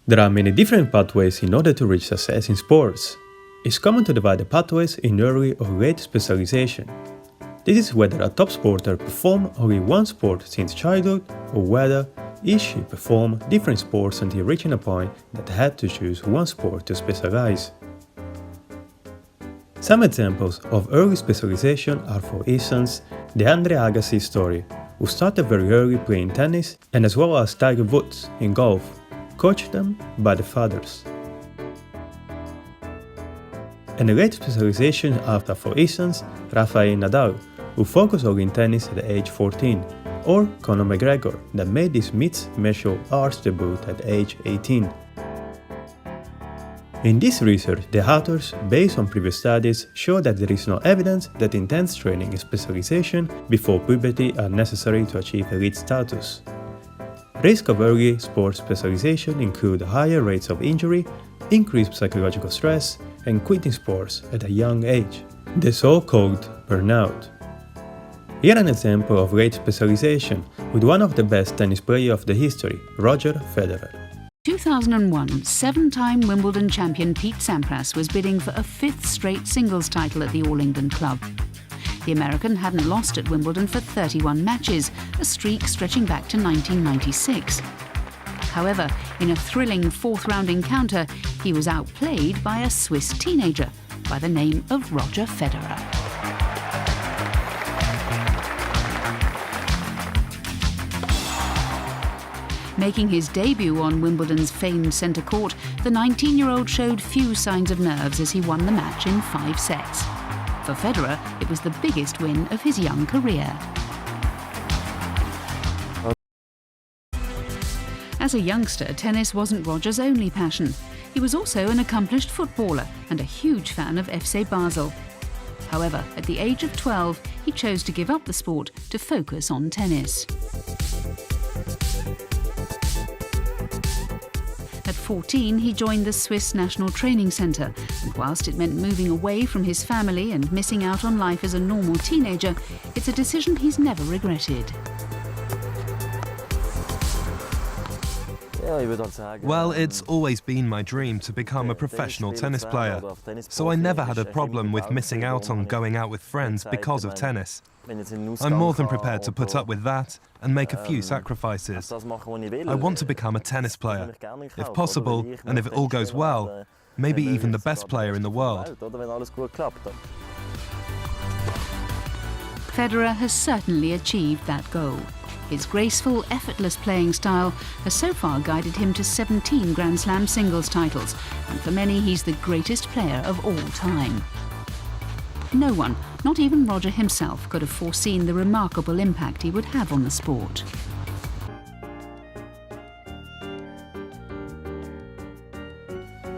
There are many different pathways in order to reach success in sports. It's common to divide the pathways in early or late specialization. This is whether a top sporter performs only one sport since childhood or whether he should perform different sports until reaching a point that had to choose one sport to specialize. Some examples of early specialization are, for instance, the Andre Agassi's story, who started very early playing tennis, and as well as Tiger Woods in golf, coached them by the fathers. And the late specialization are, for instance, Rafael Nadal, who focused only in tennis at age 14, or Conor McGregor, that made his mixed martial arts debut at age 18. In this research, the authors, based on previous studies, show that there is no evidence that intense training and specialization before puberty are necessary to achieve elite status. Risks of early sports specialization include higher rates of injury, increased psychological stress, and quitting sports at a young age, the so-called burnout. Here an example of late specialization with one of the best tennis players of the history, Roger Federer. 2001, seven-time Wimbledon champion Pete Sampras was bidding for a fifth straight singles title at the All England Club. The American hadn't lost at Wimbledon for 31 matches, a streak stretching back to 1996. However, in a thrilling fourth-round encounter, he was outplayed by a Swiss teenager by the name of Roger Federer. Making his debut on Wimbledon's famed centre court, the 19-year-old showed few signs of nerves as he won the match in 5 sets. For Federer, it was the biggest win of his young career. As a youngster, tennis wasn't Roger's only passion. He was also an accomplished footballer and a huge fan of FC Basel. However, at the age of 12, he chose to give up the sport to focus on tennis. At 14, he joined the Swiss National Training Centre, and whilst it meant moving away from his family and missing out on life as a normal teenager, it's a decision he's never regretted. Well, it's always been my dream to become a professional tennis player, so I never had a problem with missing out on going out with friends because of tennis. I'm more than prepared to put up with that and make a few sacrifices. I want to become a tennis player, if possible, and if it all goes well, maybe even the best player in the world. Federer has certainly achieved that goal. His graceful, effortless playing style has so far guided him to 17 Grand Slam singles titles, and for many he's the greatest player of all time. No one, not even Roger himself, could have foreseen the remarkable impact he would have on the sport.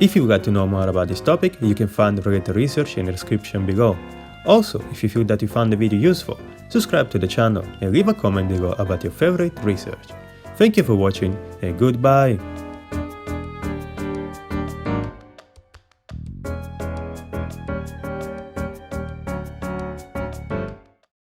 If you would like to know more about this topic, you can find related research in the description below. Also, if you feel that you found the video useful, subscribe to the channel and leave a comment below about your favorite research. Thank you for watching and goodbye!